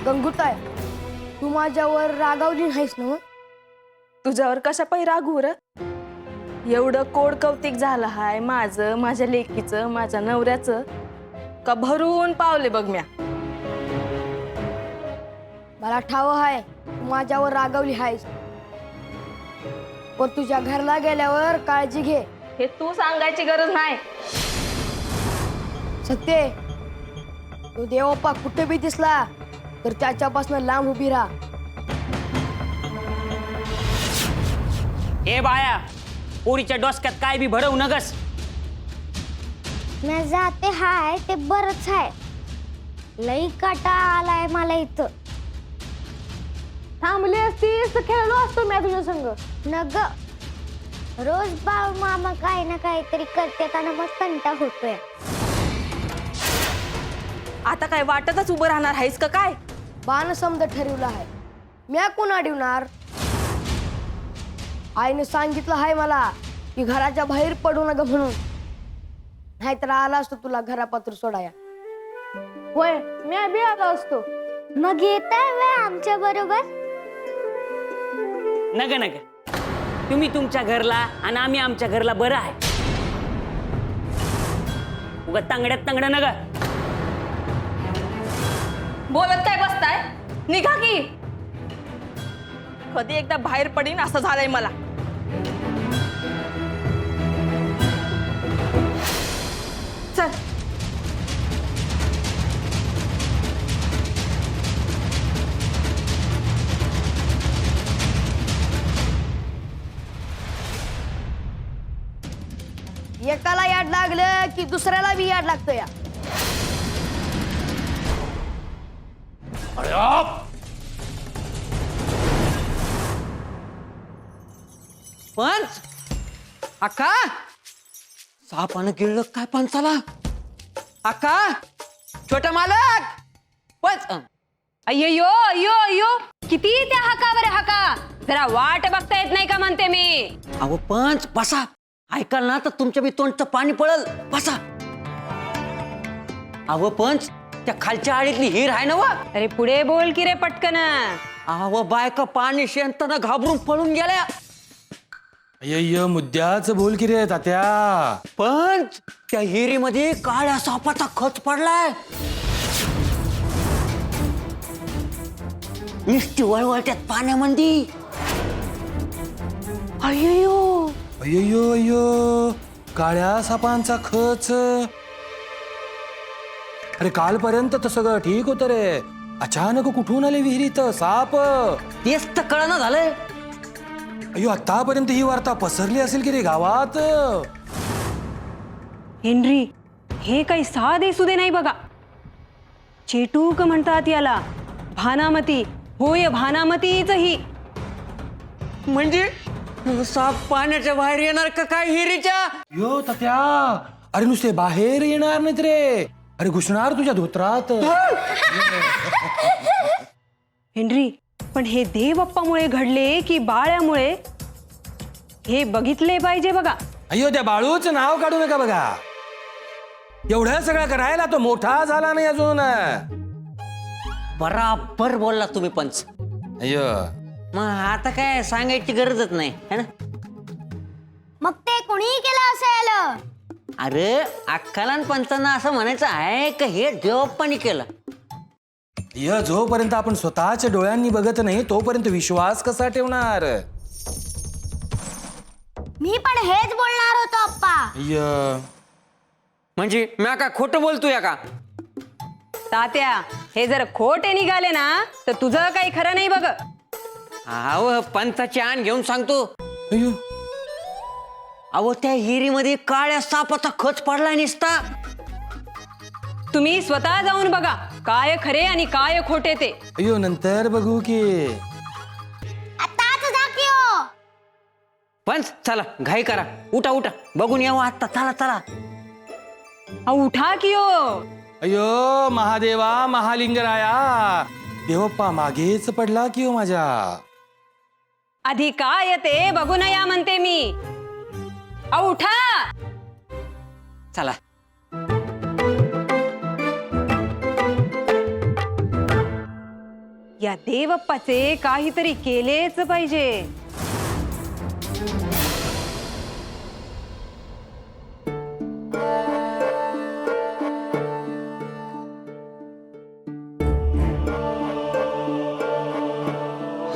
गंगूताय, तू माझ्यावर रागावली नाहीस ना? तुझ्यावर कशा पायी रागू र? एवढं कोड कौतिक झालं हाय माझं, माझ्या लेकीचं, माझ्या नवऱ्याचं, का भरून पावले बघ म्या. मला ठाव आहे तू माझ्यावर रागावली आहेस, पण तुझ्या घरला गेल्यावर काळजी घे. हे तू सांगायची गरज नाही. सत्य, तो देवप्पा कुठे बी दिसला तर त्याच्यापासून लांब उभी राहा. ए बाया, पोरीच्या डोसक्यात काय बी भरवू नगस. मी जाते हाय ते बरच आहे. लई काटा आलाय मला इथं. थांबली असतीस तर खेळलो असतो मी तुझ्या संग. नग रोज बाळ मामा काही ना काहीतरी करते आणि मग कंटा होतोय. आता काय वाटतच उभं राहणार आहेस का काय? बाण समज ठरवलं आहे, म्या कोण अडवणार? आईने सांगितलं आहे मला की घराच्या बाहेर पडू नका म्हणून, नाहीतर आला असतो तुला घरापात्र सोडाया. होय, म्या बी आलो असतो. मग येताय वे आमच्या बरोबर? नग नग, तुम्ही तुमच्या घरला आणि आम्ही आमच्या घरला बरं आहे. उगा तांगड्यात तांगड नग. बोलत काय बसताय? निघा की. कधी एकदा बाहेर पडीन असं झालंय मला. चल. एकाला याड लागलं की दुसऱ्याला बी याड लागतं या. पंच अक्का, सापानं गिळलं काय पंचाला? अक्का, छोटा मालक, पंच. अय्यो अय्यो अय्यो, किती त्या हाकावर हाका. जरा वाट बघता येत नाही का म्हणते मी. अहो पंच बसा, ऐकाल ना तर तुमच्या बी तोंडचं पाणी पळल. बसा. अहो पंच, त्या खालच्या आळीतली हिर आहे ना वा. अरे पुढे बोल की रे पटकन. अहो बायका पाणी शेणताना घाबरून पळून गेल्या. अय्य मुद्द्याच बोल की रे तात्या. पंच, त्या हिरीमध्ये काळ्या सापाचा खच पडलाय. निष्ठी वळवळत्यात पाण्यामध्ये. अय्यो, अय्यो अय्यो, काळ्या सापांचा खच. अरे कालपर्यंत तर सगळं ठीक होतं रे, अचानक कुठून आले विहिरीत साप? तेच तर कळना झालंय. अय्यो, आतापर्यंत ही वार्ता पसरली असेल की रे गावात. हेनरी, हे काही साधे सुदे नाही बघा. चेटूक म्हणतात याला. भानामती, होय भानामतीच ही. म्हणजे साप पाण्याच्या बाहेर येणार का काय हिरीच्या? यो तात्या, अरे नुसते बाहेर येणार नाहीत रे, अरे घुसणार तुझ्या धोत्रात. हेनरी, पण हे देवप्पामुळे घडले की बाळ्यामुळे, हे बघितले पाहिजे बघा. अय्यो, त्या बाळूचं नाव काढू नका बघा. एवढं सगळं करायला तो मोठा झाला नाही अजून. बराबर बोलला तुम्ही पंच. अय्यो, मग आता काय सांगायची गरजच नाही है ना. मग ते कुणीही केलं असेल. अरे अक्काला आणि पंचांना असं म्हणायचं आहे का हे देवप्पानी केलं. जोपर्यंत आपण स्वतःच्या डोळ्यांनी बघत नाही तोपर्यंत विश्वास कसा ठेवणार? मी पण हेच बोलणार होतो अप्पा. अय्यो, म्हणजे मी काय खोटं बोलतोय का? तात्या, हे जर खोटे निघाले ना तर तुझं काही खरं नाही बघ. अहो पंचाची आण घेऊन सांगतो. अय्यो, अहो त्या हिरीमध्ये काळ्या सापाचा खच पडलाय निसता. तुम्ही स्वतः जाऊन बघा काय खरे आणि काय खोटे ते. अय्यो, नंतर बघू की. आताच जा की हो. पंच चला घाई करा, उठा उठा बघून यावं आता. चला चला. अहो, उठा की हो. अय्यो महादेवा, महालिंगराया, देवप्पा मागेच पडला की हो माझ्या. आधी काय ते बघून या म्हणते मी. अहो, उठा. चला. या देवप्पाचे काहीतरी केलेच पाहिजे.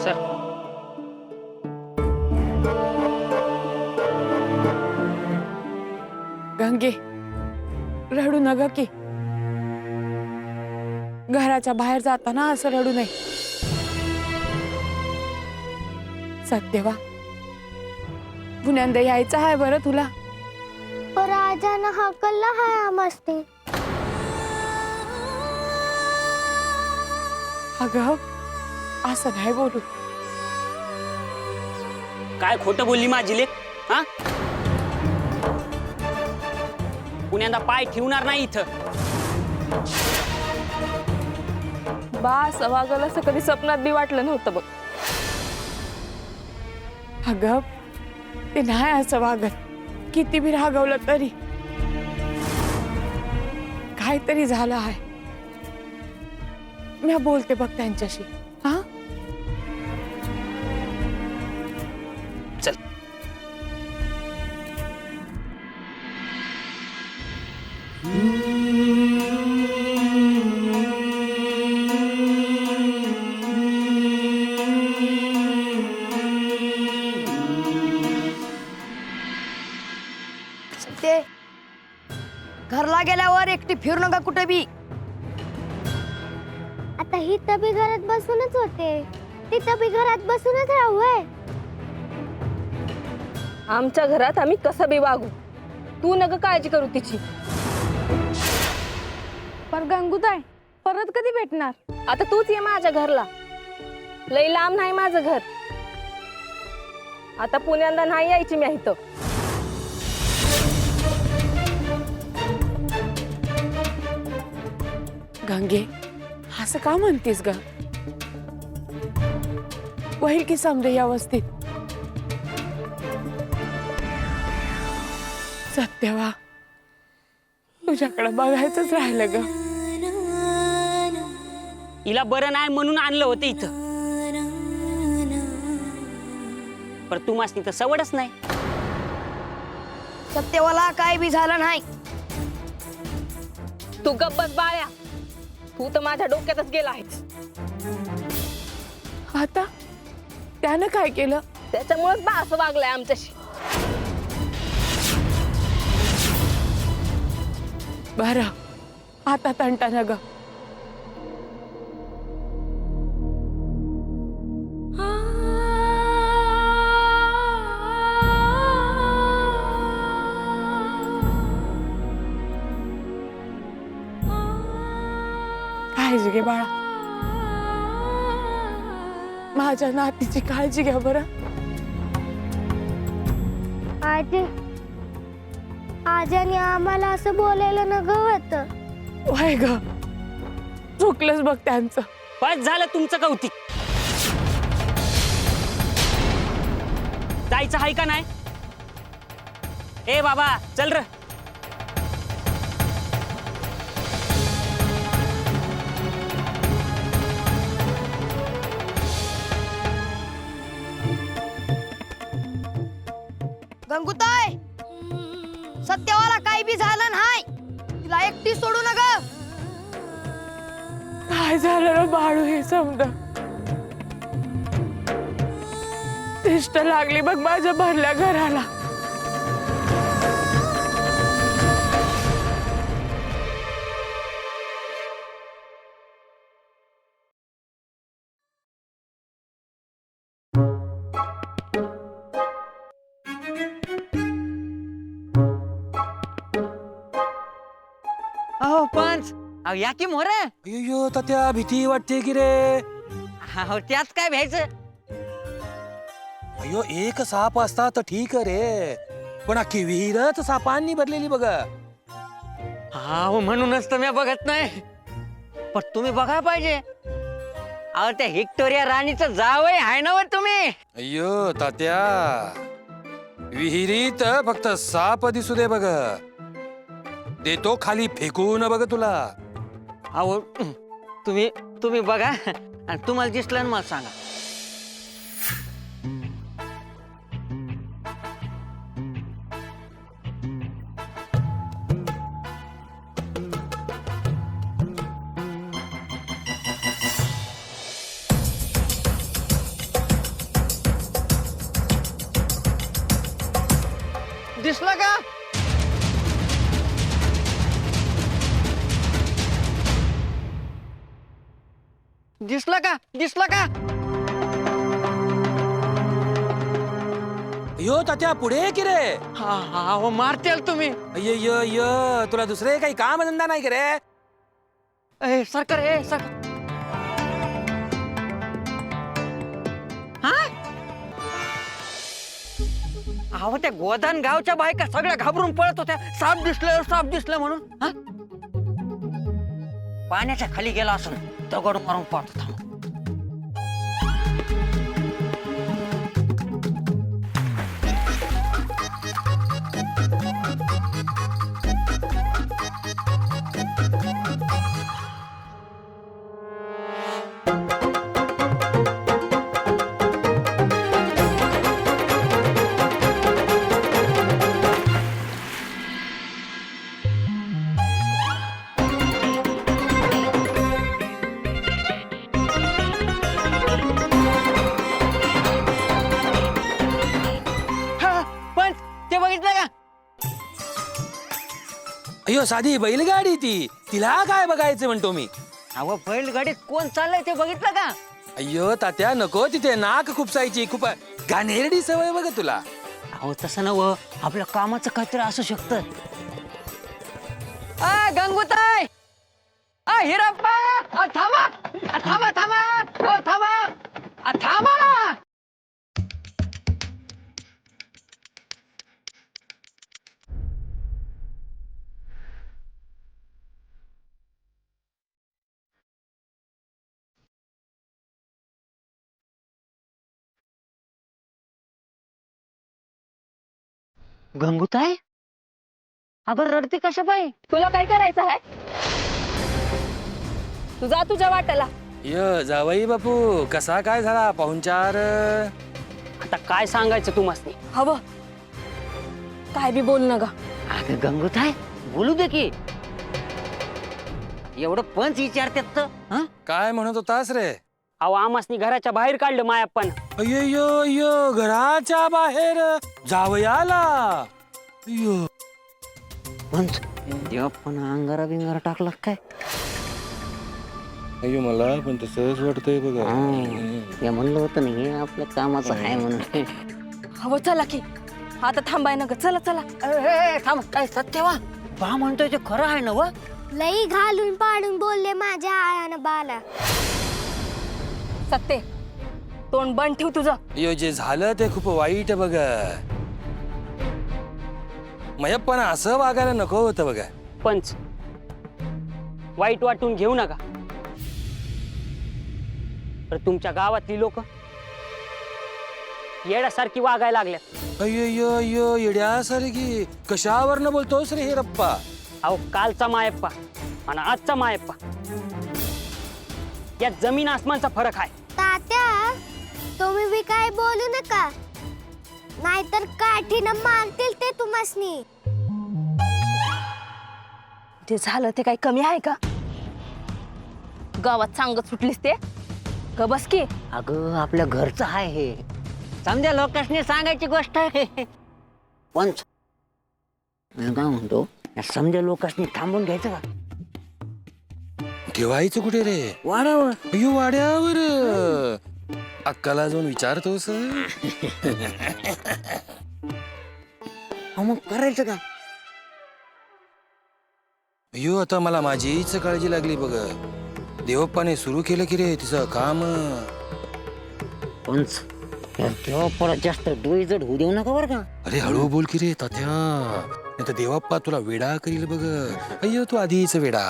सर गंगे रडू नका की घराच्या बाहेर जाताना असं रडू नये. सत्यवा पुण्यांदा यायचं आहे बरं तुला. पर आजानं हाकलला हाय मस्ती. अगं असं नाही बोलू. काय खोटं बोलली माझी लेक? हा, पुण्यांदा पाय ठेवणार नाही इथं. बा असं वागल असं कधी स्वप्नात बी वाटलं नव्हतं बघ. अगं ते नाही असं वागत. किती बी रागवलं तरी काहीतरी झालं आहे. मी बोलते बघ त्यांच्याशी. हा चल. ते घरला गेल्यावर एकटी फिरू नका कुठे बी. आता ही तबी घरात बसूनच होते, ती तबी घरात बसूनच राहू आहे. आमच्या घरात आम्ही कसं बी वागू, तू नका काळजी करू तिची. पण गंगूताई परत कधी भेटणार? आता तूच ये माझ्या घरला. लई लांब नाही माझं घर. आता पुण्यांदा नाही यायची मी इथं. गंगे असं का म्हणतीस ग? होईल की समजे व्यवस्थित. सत्यवा तुझ्याकडे बघायचंच राहिलं ग. हिला बरं नाही म्हणून आणलं होतं इथं. पर तू मासनी तर सवडच नाही. सत्यवाला काय बी झालं नाही. तू गप्पच बाळ्या. तू तर माझ्या डोक्यातच गेला आहेस. आता त्यानं काय केलं? त्याच्यामुळेच बा असं वागलाय आमच्याशी. बरं आता तंटा न ग. काळजी घे बाळा. माझ्या नातीची काळजी घ्या बरं. आजी आजाने आम्हाला असं बोलायला न होतं. वय ग चुकलंच बघ त्यांचं. बस झालं तुमचं कौतिक. जायचं आहे का नाही? ए बाबा चल र. गंगूताई सत्यवाला काही बी झालं नाही. तिला एकटी सोडू नका. काय झालं रे बाळू हे समजा. तिष्ट लागली बघ माझ्या भरल्या घराला. अहो पंच, अहो या की मोर. अयो तात्या भीती वाटते की रे. हो त्याच काय भ्यायचं. अयो एक साप असता तर ठीक रे, पण अख्खी विहीरच सापांनी भरलेली बघ. हा म्हणूनच तर मी बघत नाही. पण तुम्ही बघा पाहिजे. अहो त्या व्हिक्टोरिया राणीचं जावई आहे ना व तुम्ही. अयो तात्या विहिरीत फक्त साप दिसू दे बघ. देतो खाली फेकून बघ तुला. अहो तुम्ही बघा आणि तुम्हाला दिसलं ना मला सांगा. दिसला का? दिसला का? दिसला का? यो तात्या पुढे की रे? हा हा हो मारतेल तुम्ही. अय्य तुला दुसरे काही काम धंदा नाही की रे? ए सरकार ए सरकार. हा अहो त्या गोदान गावच्या बायका सगळ्या घाबरून पळत होत्या. साप दिसलं म्हणून. हा पाण्याच्या खाली गेला असून दगड मारून पाहत होता. पण ते बघितलं का? अय्यो साधी बैलगाडी ती, तिला काय बघायचं म्हणतो मी. अहो बैलगाडीत कोण चाललंय ते बघितलं का? अय्यो तात्या नको तिथे नाक खुपसायची. खूप घाणेरडी सवय बघ तुला. अहो तसं नव आपल्या कामाचं काहीतरी असू शकतं. गंगूताई हिरप्पा थांबा थांबा थांबा थांबा थांबा. गंगूताई अगं रडते कशा पायी? तुला काय करायचं आहे? तुझा तुझ्या वाट्याला. य जावई बापू कसा काय झाला पाहुणचार? आता काय सांगायचं तुम्हाला? हवं काय बी बोल ना गा. अगं गंगूताई बोलू दे की. एवढं पंच विचारतात तर. हं? काय म्हणत होतास रे? अहो आमासनी घराच्या बाहेर काढलं मायाप्पान. अय्यो घराच्या बाहेर जावयाला. अय्यो पंच देवप्पान अंगारा बिंगारा टाकला काय? अय्यो मला पण तसंच वाटतंय बघा. हे म्हणलं होतं ना हे आपल्या कामाचं आहे म्हणून. हवं चला की आता थांबाय ना ग. चला चला. थांब काय सत्यवा बा म्हणतोय ते खरं आहे ना व? लई घालून पाडून बोलले माझ्या आयानं बाला. सत्ते तोंड बंद ठेव तुझं. अय्यो जे झालं ते खूप वाईट बघ. मयप्पानं असं वागायला नको होतं बघा. पंच वाईट वाटून घेऊ नका. तर तुमच्या गावातली लोक येड्यासारखी वागायला लागल्यात. अय्यो येड्यासारखी कशावरनं बोलतोस रे हे रप्पा? अहो कालचा मायप्पा आणि आजचा मायप्पा यात जमीन आसमानचा फरक आहे. तात्या तुम्ही बी काय बोलू नका, नाहीतर काठीनं मारतील ते तुम्हासनी. ते झालं ते काही कमी आहे का? गावात सांगत सुटलीस ते ग बस की. अगं आपल्या घरचं आहे हे. समजा लोकांनी सांगायची गोष्ट आहे. पंच मी काय म्हणतो या समजा लोकांनी थांबून घ्यायचं का? ठेवायचं कुठे रे? वाढावं. अय्यो वाड्यावर. अक्काला जाऊन विचारतोस? मग करायचं का? अय्यो आता मला माझीच काळजी लागली बघ. देवप्पाने सुरू केलं की रे तिचं काम. पंच तेव्हा परत जास्त डोळे जड होऊ देऊ नका बरं का. अरे हळू बोल की रे तात्या, नाही तर देवप्पा तुला वेडा करील बघ. अय्यो तू आधीच वेडा.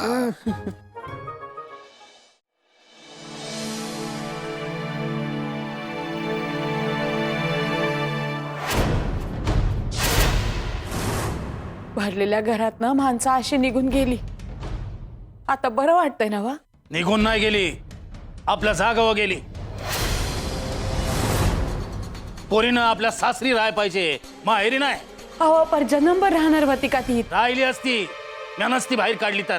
भरलेल्या घरात ना माणसं अशी निघून गेली. आता बरं वाटतंय ना वा? निघून नाही गेली, आपल्या जागावर गेली. पोरीनं आपल्या सासरी राहाय पाहिजे, माहेरी नाही. अहो पर जन्मभर राहणार होती का ती? राहिली असती, म्या नसती बाहेर काढली तर.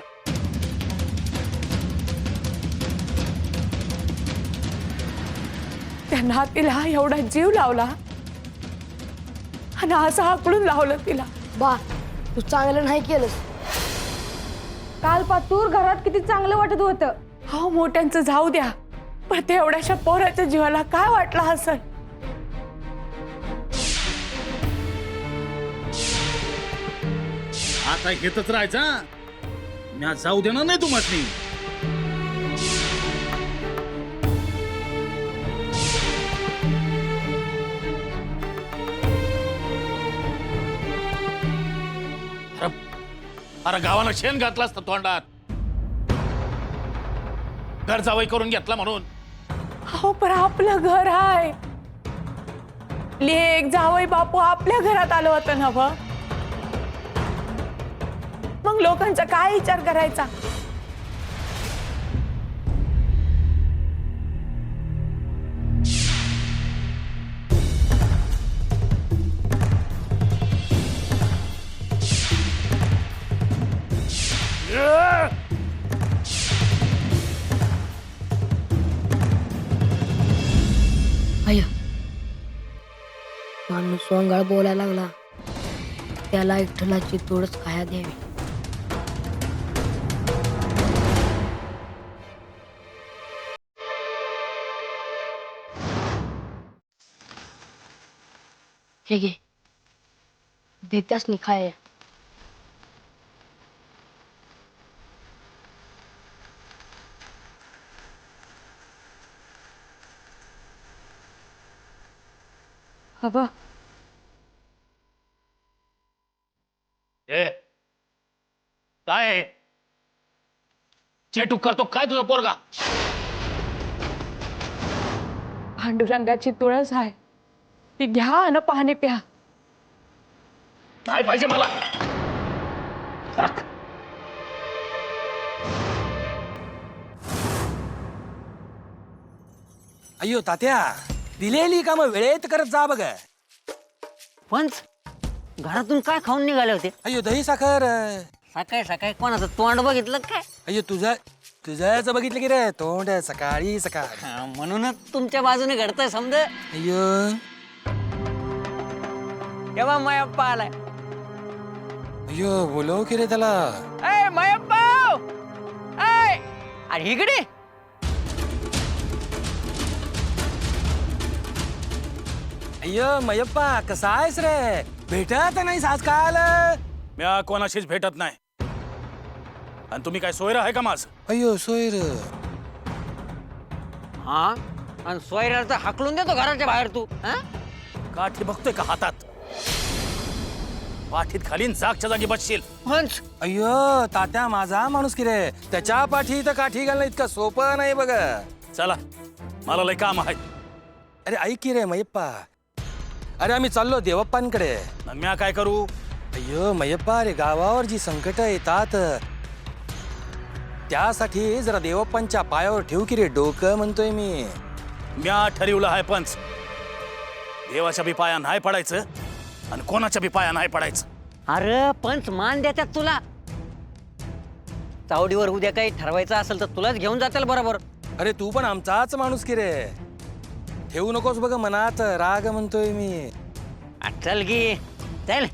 त्या नातीला एवढा जीव लावला आणि असं हाकलून लावलं तिला. बा तू चांगलं नाही केलंस. काल पातूर घरात किती चांगलं वाटत होतं. हो मोठ्यांचं जाऊ द्या, पण ते एवढ्याशा पोराच्या जीवाला काय वाटलं असेल. आता घेतच राहायचा, म्या जाऊ देणार नाही तुम्हाला. अरे गावाला शेण घातला असतं तोंडात, घर जावई करून घेतला म्हणून. हो पण आपलं घर आहे, लेक जावई बापू आपल्या घरात आलं होतं ना. मग लोकांचा काय विचार करायचा. अय्या माणूस सोंगाळ बोलायला लागला, त्याला विठ्ठलाची तोडच खाया द्यावी. हे घे, देत्यास नि खाय. हवं ए काय आहे? चेटूक करतो काय तुझा पोरगा? पांडुरंगाची तुळस आहे, ती घ्या आणि पाणी प्या. काय पाहिजे मला? अय्यो तात्या, दिलेली कामं वेळेत करत जा बघ. पंच घरातून काय खाऊन निघाले होते? अय्यो दही साखर. सकाळी सकाळी कोणाचं तोंड बघितलं काय? अय्यो तुझ्याच बघितलं की रे तोंड सकाळी सकाळी. हा, म्हणूनच तुमच्या बाजूने घडतंय समज. अय्यो तेव्हा मयप्पा आलाय. अय्यो बोलव की रे त्याला. ए मयप्पा, अरे इकडे. अय्यो मयप्पा कसा आहेस रे? भेटत नाहीस आजकाल. म्या कोणाशीच भेटत नाही. आणि तुम्ही काय सोयरा आहे का माझं? अय्यो सोयर. हा आणि सोयऱ्याला तर हाकलून देतो घराच्या बाहेर तू. हा? काठी बघतोय का हातात? पाठीत खालीन जागच्या जागी बसशील. पंच अय्यो तात्या माझा माणूस की रे, त्याच्या पाठी तर काठी घालणं इतकं सोपं नाही बघ. चला मला लय काम आहे. अरे ऐक की रे मयप्पा, अरे आम्ही चाललो देवप्पांकडे. आणि म्या काय करू? अय्यो मयप्पा रे, गावावर जी संकट येतात त्यासाठी जरा देवप्पांच्या पायावर ठेवू की रे डोकं म्हणतोय मी. म्या ठरवलं आहे पंच, देवाच्या बी पाया नाही पडायचं आणि कोणाच्या बी पाया नाही पडायचं. अरे पंच मान देतात तुला. चावडीवर उद्या काही ठरवायचं असेल तर तुलाच घेऊन जातील बरोबर. अरे तू पण आमचाच माणूस की रे, ठेवू नकोस बघ मनात राग म्हणतोय मी. चल की चल.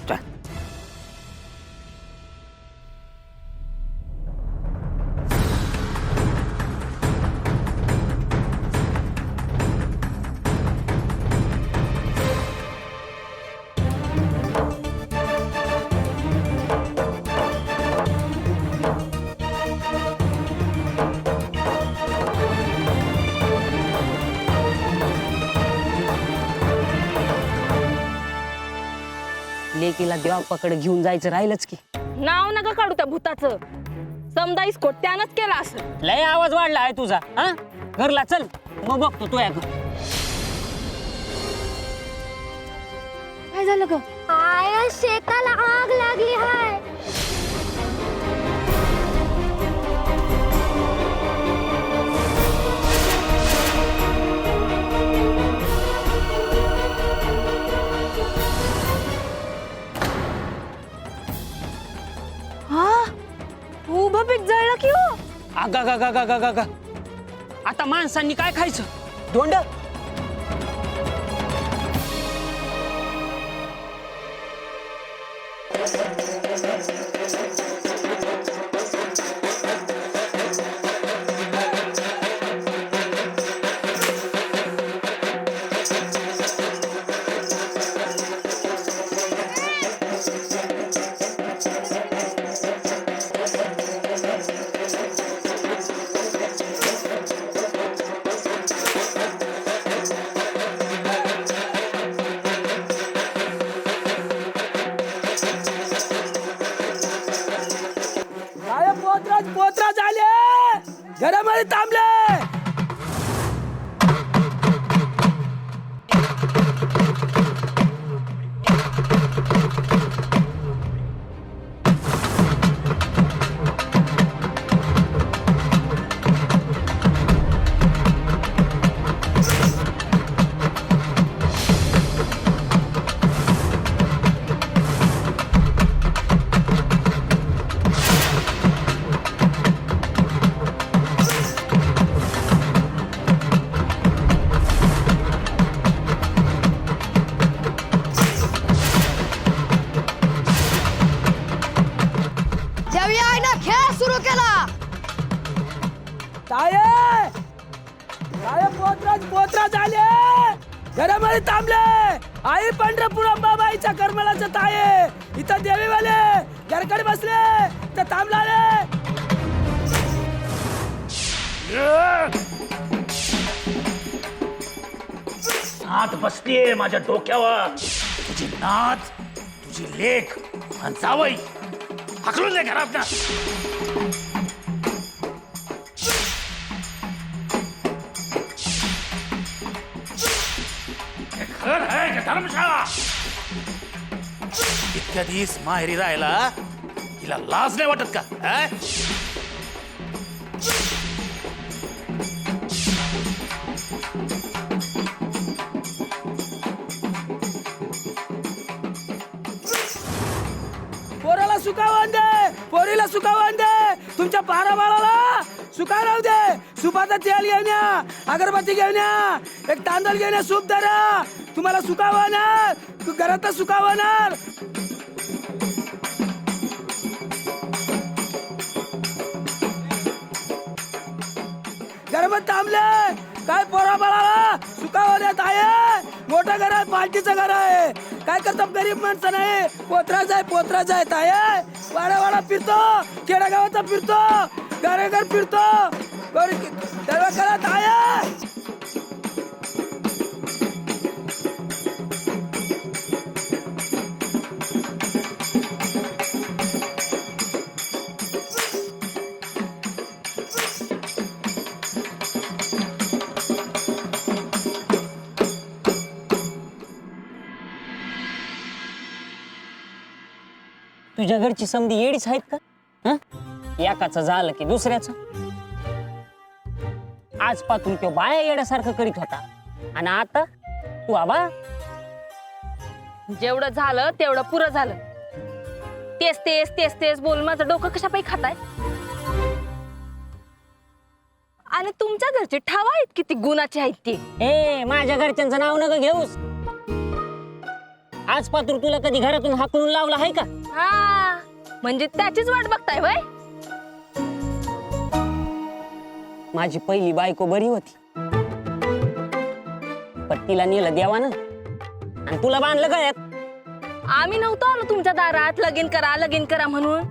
चल. लेकीला देवापाकडे घेऊन जायचं राहिलंच की. नाव नका काढू त्या भूताचं. समजा इस्कोट त्यानंच केला असं. लय आवाज वाढला आहे तुझा. हा घरला चल, मग बघतो तू. काय झालं ग? आय शेताला आग लागली हाय. आगा गा गा गा गा गा गा आता माणसांनी काय खायचं धोंड पोत्राज आले घरामध्ये थांबले. देवी आईनं खेळ सुरू केला. पोत्राज आले घरामध्ये थांबले. आई पंढरपूर अंबाबाईच्या करमलाचं ताये इथं देवीवाले घरकडे बसले तर थांबला. नाथ बसलीये माझ्या डोक्यावर. तुझी नाथ, तुझी लेख आणि जावई हाकलून दे घरात. घर आहे का धर्मशाळा? इतक्या दिवस माहेरी राहायला हिला लाज नाही वाटत का? पोराला सुकावून दे, पोरीला सुकावून दे, तुमच्या पारा बाळाला सुका राहू दे. सुपाचं तेल घेऊन या, अगरबत्ती घेऊन या, एक तांदूळ घेऊन या, सूप धरा. तुम्हाला सुकावणार, तू घरात सुकावणार. घरामध्ये थांबले काय पोरा बाळाला सुकावण्यात आहे. मोठं घर आहे, पार्टीचं घर आहे. काय करतात गरीब माणसं नाही. पोत्राच आहे ताये. वाडा फिरतो, खेडेगावाचा फिरतो, घराघर फिरतो. करत आहे. तुझ्या घरची समधी येडीच आहेत का? हं? एकाचं झालं की दुसऱ्याचं. आज पातून तो बाया येड्यासारखं करीत होता आणि आता तू आबा. जेवढं झालं तेवढं पुरं झालं. तेच तेच तेच तेच बोल माझं डोकं कशापाई खाताय. आणि तुमच्या घरचे ठाव आहेत किती गुणाचे आहेत ते. ए माझ्या घरच्यांचं नाव नका घेऊस. आज पातूर तुला कधी घरातून हाकलून लावला आहे का? हा म्हणजे त्याचीच वाट बघताय होय. माझी पहिली बायको बरी होती, पण तिला नेलं देवानं आणि तुला बांधलं गळ्यात. आम्ही नव्हतो आलो तुमच्या दारात लगीन करा म्हणून.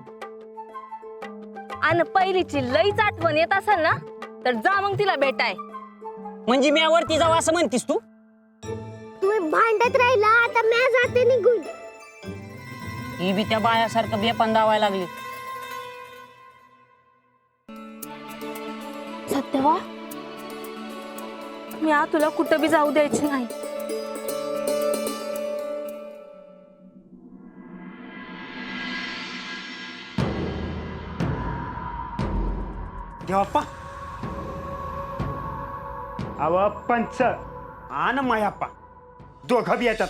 आणि पहिलीची लईच आठवण येत असेल ना तर जा मग तिला भेटाय. म्हणजे मी वरती जाऊ असं म्हणतीस तू? तुम्ही भांडत राहिला आता मी जाते निघून. ही बी त्या बायासारखं बेपान दावायला लागली. सत्यवा मी तुला कुठं बी जाऊ द्यायची नाही. देवप्पा अव पंच आन मायाप्पा दोघं बी येतात.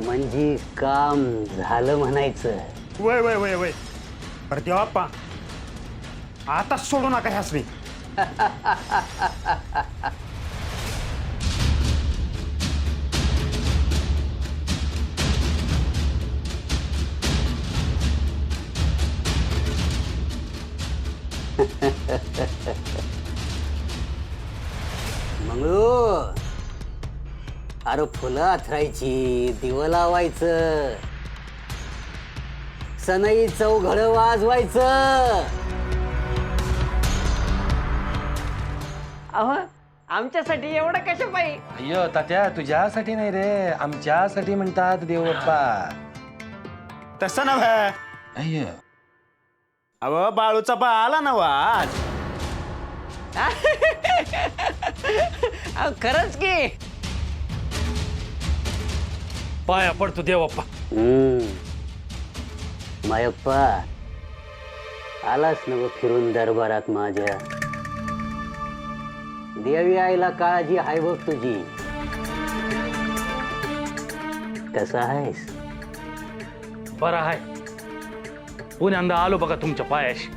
म्हणजे काम झालं म्हणायचं. वय वय वय वय बरं देवाप्पा आता सोडू नका ह्यासनी. मंगळू, अरे फुलं आथरायची, दिवं लावायचं, सनई चौघड वाजवायचं. अहो आमच्यासाठी एवढं कशा पाहिजे? अय्यो तात्या, तुझ्यासाठी नाही रे, आमच्यासाठी म्हणतात देवप्पा. तसं नव्हे. अय्यो अव बाळूचा बा आला ना आज. अहो खरंच की. पाया पडतो देवप्पा. मायप्पा आलास ना फिरून दरबारात माझ्या. देवी आईला काळजी आहे बघ तुझी. कसा आहेस? बरं आहे. पुण्यांदा आलो बघा तुमच्या पायाशी.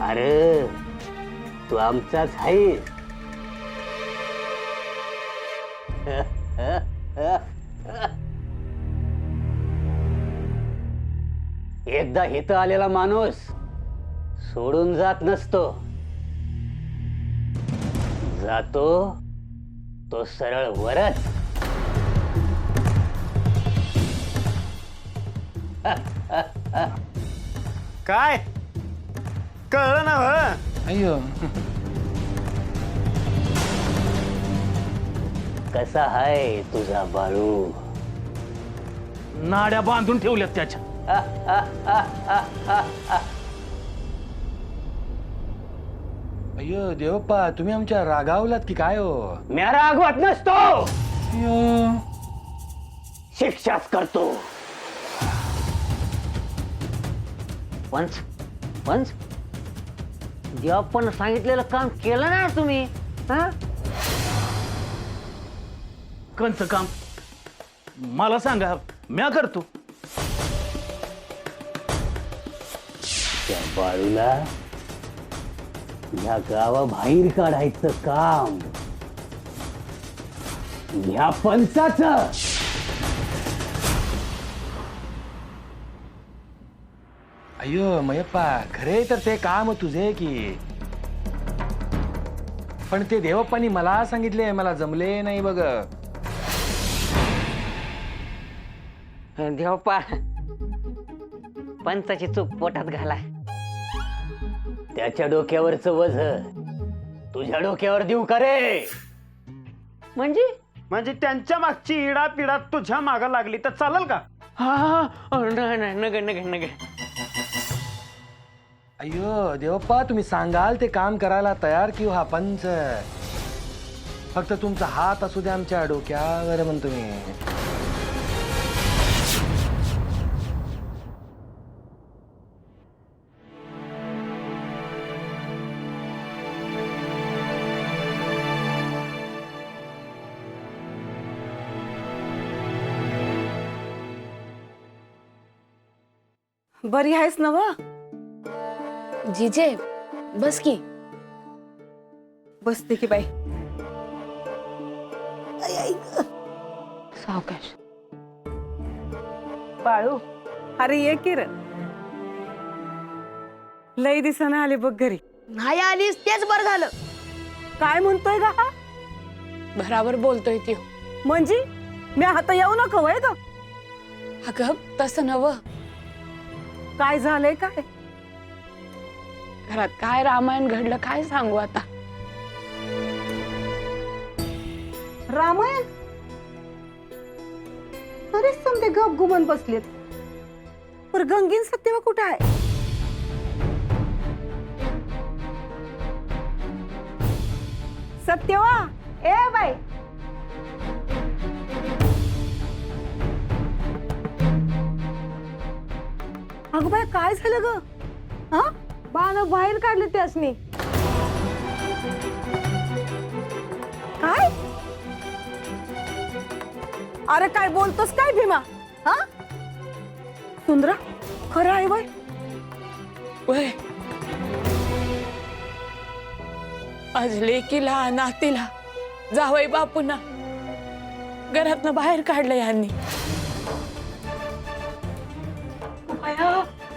अरे तू आमचाच आहेस. एकदा इथं आलेला माणूस सोडून जात नसतो. जातो तो सरळ वरच. काय कळलं ना व? अय्यो कसा आहे तुझा बाळू? नाड्या बांधून ठेवल्यात त्याच्या. अय्यो देवप्पा, तुम्ही आमच्या रागावलात की काय हो? म्या रागवत नसतो, अय्यो शिक्षाच करतो. पंच पंच, जेव्हा पण सांगितलेलं काम केलं ना तुम्ही, हा? कंच काम मला सांगा, म्या करतो. त्या बाळूला ह्या गावाबाहेर काढायचं काम ह्या पंचाचं. अय्यो मयप्पा, खरे तर ते काम तुझे की, पण ते देवप्पानी मला सांगितले, मला जमले नाही बघ. देवप्पा पंचाची चूक पोटात घाला. त्याच्या डोक्यावरचं वझ तुझ्या डोक्यावर देऊ का रे? म्हणजे त्यांच्या मागची इडा पिडा तुझ्या मागं लागली तर चालेल का? हा नग नग नग. अय्यो देवप्पा, तुम्ही सांगाल ते काम करायला तयार की हा पंच. फक्त तुमचा हात असू द्या आमच्या डोक्यावर म्हणतो मी. बरी आहेस ना व? जीजे बस की. बसते की बाई. सावकाश. बाळू, अरे ये की र. लई दिसानं आले बघ घरी. नाही आलीस तेच बरं झालं. काय म्हणतोय का हा? बराबर बोलतोय ती. म्हणजे मी आता येऊ नको वय ग? अगं तसं नव. काय झालंय काय? घरात काय रामायण घडलं काय सांगू आता. रामायण? तरीच समजे गप गुमन बसलेत. पर गंगीन सत्यवा कुठे आहे? सत्यवा, ए बाई. अगं बाय, काय झालं ग? हा, बाण बाहेर काढले त्यासनी. काय? अरे काय बोलतोस काय भीमा? हा, सुंदरा खरं आहे वय वय आज लेकीला नातीला जावई बापूंना घरातनं बाहेर काढलं यांनी.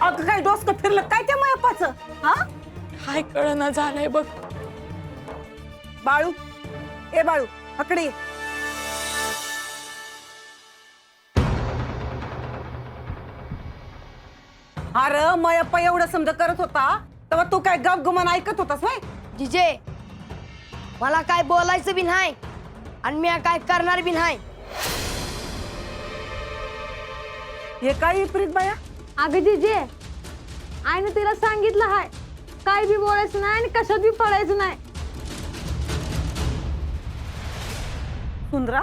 अगं काय डोसकं फिरलं काय त्या मायापाचं? हा काय कळना झालंय बघ. बाळू, ए बाळू अकडे ये. अरे मयप्पा एवढं समजा करत होता तेव्हा तू काय गप गुमान ऐकत होतास व्हय? जिजे मला काय बोलायचं बी नाही आणि मी काय करणार बी नाही. हे काय विपरीत बाया? अगं जिजे आईनं तिला सांगितलं हाय काय बी बोलायचं नाही आणि कशात बी पडायचं नाही. सुंदरा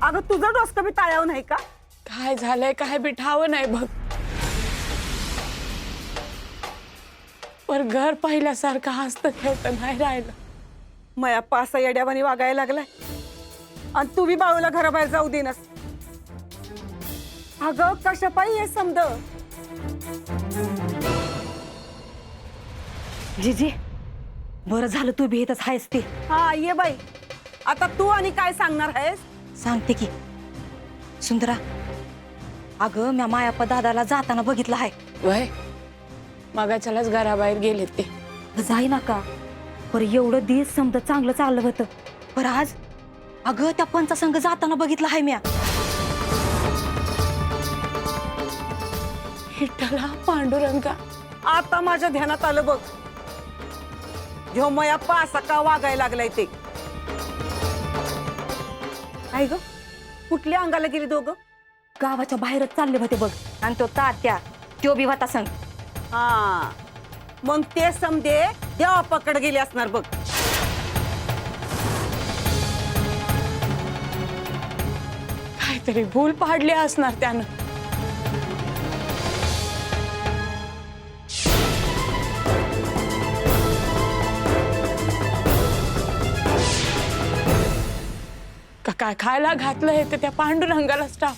अगं तुझं डोसकं बी ताळ्यावर नाही का? काय झालंय काय बी ठाव नाही बघ. पण घर पहिल्यासारखं हसतं खेळतं नाही राहिलं. मयप्पा असा येड्यावानी वागायला लागलाय आणि तू बी बाळूला घराबाहेर जाऊ देनस. अगं कशा पायी हे समज. जीजी बरं झालं तू भी येतच आहेस ते. हा ये बाई आता तू आणि काय सांगणार आहेस? सांगते की सुंदरा अगं म्या मायाप्पा दादाला जाताना बघितलं आहे. वय मगाच्यालाच घराबाहेर गेले ते. जाई ना का पर एवढं दिवस समज चांगलं चाललं होतं पर आज अगं त्या पंचासंग जाताना बघितलं आहे म्या. विठ्ठला पांडुरंगा आता माझ्या ध्यानात आलं बघ जेव्हा मयप्पा असा का वागायला लागलाय ते. आई ग कुठल्या अंगाला गेली दोघं? गावाच्या बाहेरच चालले होते बघ आणि तो तात्या त्यो बी होता संग. हा मग ते समजे देवा पकड गेले असणार बघ. काहीतरी भूल पाडली असणार त्यानं. का काय खायला घातलं हे तर त्या पांडुरंगालाच टाक.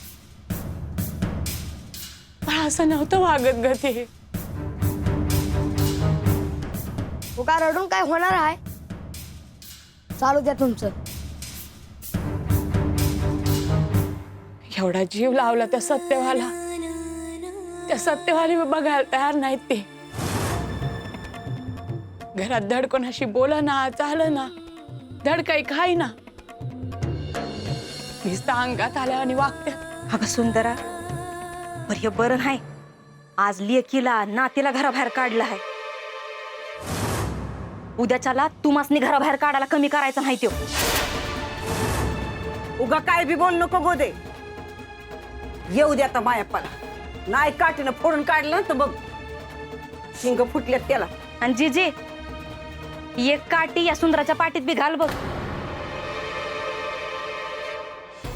पण असं नव्हतं वागत ग ते. तू काय रडून काय होणार आहे? चालू द्या तुमचं. एवढा जीव लावला त्या सत्यवाला त्या सत्यवाली बघायला तयार नाहीत ते. घरात धड कोणाशी बोला ना चाल ना धड काही खाई ना नुसतं अंगात आल्या आणि वागते. अगं सुंदरा पर हे बरं नाही आज लेकीला नातीला घराबाहेर काढलं आहे. उद्याच्याला तुम्हासनी घराबाहेर काढायला कमी करायचं नाही त्यो. उगा काय बी बोल नको गोदे. येऊ दे आता मायप्पाला. नाही काठीनं फोडून काढलं तर बघ शिंग फुटल्यात त्याला. आणि जीजी एक काठी या सुंदराच्या पाठीत बी घाल बघ.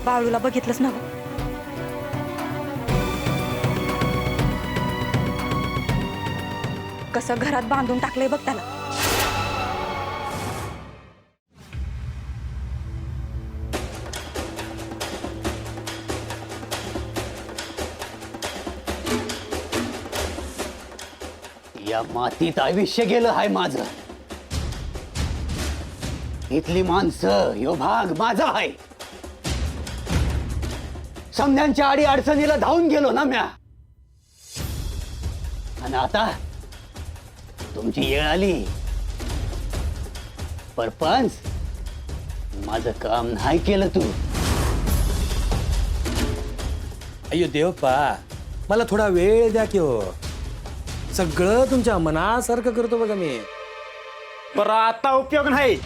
बाळूला बघितलंच ना कसं घरात बांधून टाकलंय बघ त्याला. या मातीत आयुष्य गेलं हाय माझं. इथली माणसं ह्यो भाग माझा आहे. समध्यांच्या आडी अडचणीला धावून गेलो ना म्या. आणि आता तुमची येळ आली. परपंच माझं काम नाही केलं तू. अय्यो देवप्पा मला थोडा वेळ द्या की हो. सगळं तुमच्या मनासारखं करतो बघा मी. पर आता उपयोग नाही.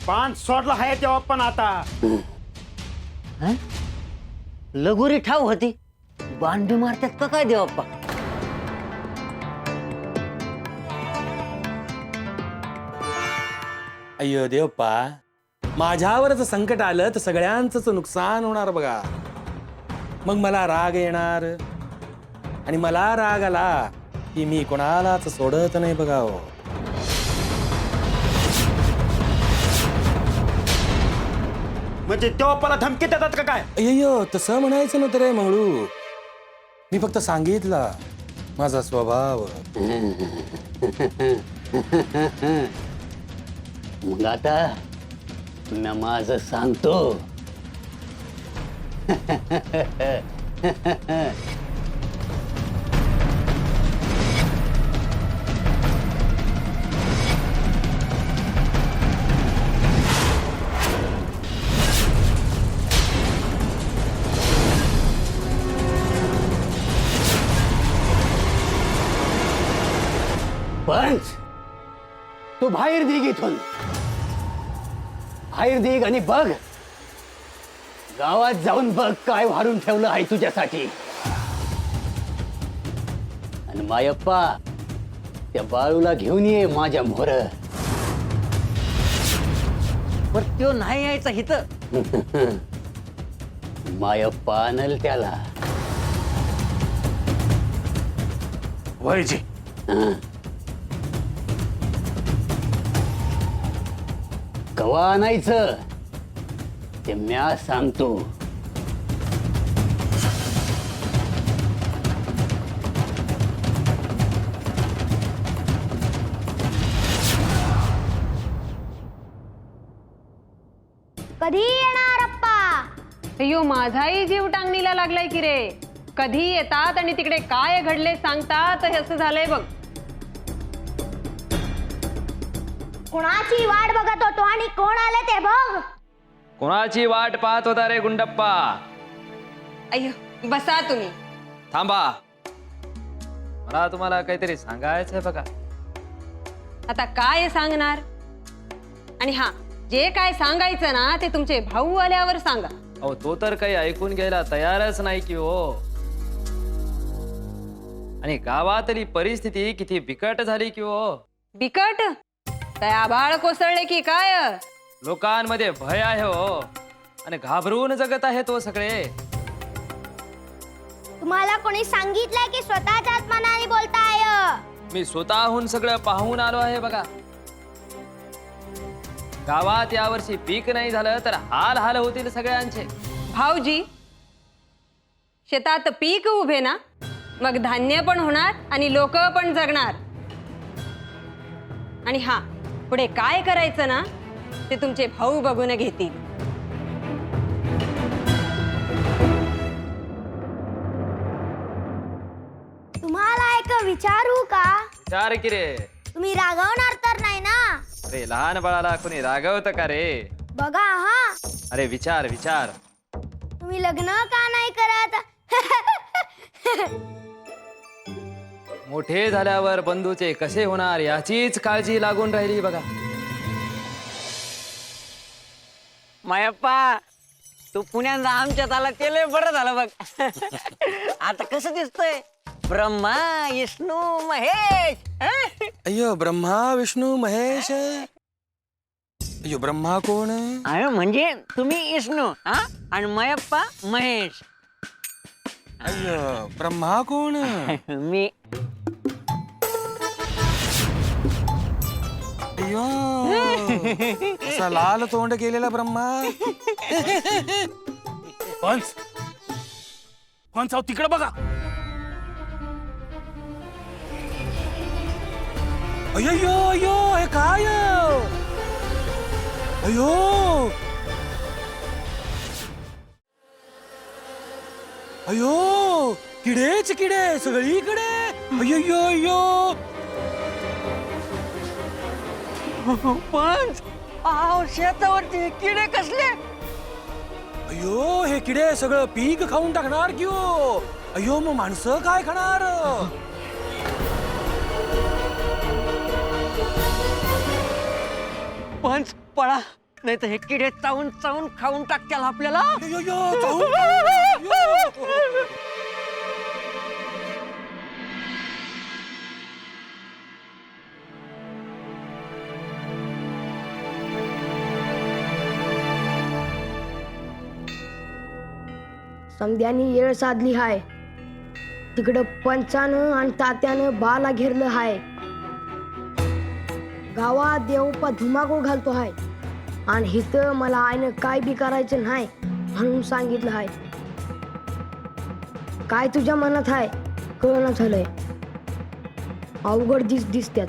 पान सोडला आहे तेव्हा पण आता लगोरी ठाव होती बांधू मारतात का काय देवाप्पा? अय्यो देवप्पा माझ्यावरच संकट आलं तर सगळ्यांचंच नुकसान होणार बघा. मग मला राग येणार आणि मला राग आला की मी कोणालाच सोडत नाही बघा हो. म्हणजे तेव्हा धमकी देतात का काय? अय्यो तसं म्हणायचं नव्हतं रे मंगळू. मी फक्त सांगितला माझा स्वभाव. मग आता मी माझं सांगतो. पंच, तू बाहेर दिग इथून. बाहेर दिग आणि बघ, गावात जाऊन बघ काय वाढून ठेवलं आहे तुझ्यासाठी. आणि मायप्पा, त्या बाळूला घेऊन ये माझ्या मोर. पण तो नाही यायचा इथं. मायप्पा आणल त्याला. वयजी कवा आणायचं ते म्या सांगतो. कधी येणार अप्पा? अय्यो, माझाही जीव टांगणीला लागलाय की रे. कधी येतात आणि तिकडे काय घडले सांगतात, हे असं झालंय बघ. कोणाची वाट बघत होतो आणि कोण आले ते बघ. कोणाची वाट पाहत होता रे गुंडप्पा? अय्यो, बसा तुम्ही. थांबा, मला तुम्हाला काहीतरी सांगायचंय बघा. आता काय सांगणार? आणि हा, जे काय सांगायचं ना ते तुमचे भाऊ आल्यावर सांगा. अहो, तो तर काही ऐकून घ्यायला तयारच नाही की हो. आणि गावातली परिस्थिती किती बिकट झाली की हो. बिकट? काय आभाळ कोसळले की काय? लोकांमध्ये भय आहे हो, आणि घाबरून जगत आहे तो सगळे. तुम्हाला कोणी सांगितलंय की स्वतःच्याच मनाने बोलताय? मी स्वतःहून सगळं पाहून आलो आहे बघा. गावात यावर्षी पीक नाही झालं तर हाल हाल होतील सगळ्यांचे. भाऊजी, शेतात पीक उभे ना, मग धान्य पण होणार आणि लोक पण जगणार. आणि हा, पुढे काय करायचं ना ते तुमचे भाऊ बघून घेतील. तुम्हाला एक विचारू का? विचार की रे. तुम्ही रागवणार तर नाही ना? अरे, लहान बाळाला कोणी रागवत का रे? बघा हा, अरे विचार विचार. तुम्ही लग्न का नाही करत? मोठे झाल्यावर बंधूचे कसे होणार याचीच काळजी लागून राहिली बघा. मायप्पा, तू पुण्यांदा आमच्यात आला ते लय बरं झालं बघ. आता कसं दिसतंय? ब्रह्मा विष्णू महेश. अय्यो, ब्रह्मा विष्णू महेश. अय्यो, ब्रह्मा कोण? अरे म्हणजे तुम्ही विष्णू आणि मायप्पा महेश. अय्यो, ब्रह्मा कोण? मी. अय्यो, असा लाल तोंड केलेला ब्रह्मा. पंच, पंच अहो तिकडे बघा. अय्यो अय्यो, हे काय? अय्यो, अय्यो, किडेच किडे सगळीकडे. अय्यो अय्यो. पंच, शेतावरती किडे कसले? अय्यो, हे किडे सगळं पीक खाऊन टाकणार की हो. अय्यो, मग माणसं काय खाणार? पंच, पळा, नाही तर हे किडे चावून चावून खाऊन टाकतील आपल्याला. अय्यो, चावून. समध्यानी येळ साधली हाय. तिकडं पंचानं आणि तात्यानं बाला घेरलं हाय. गावात देवपा धुमाकूळ घालतो हाय. आणि हिथं मला आईनं काय बी करायचं नाही म्हणून सांगितलं हाय. काय तुझ्या मनात आहे कळना झालंय. अवघड दिसत्यात.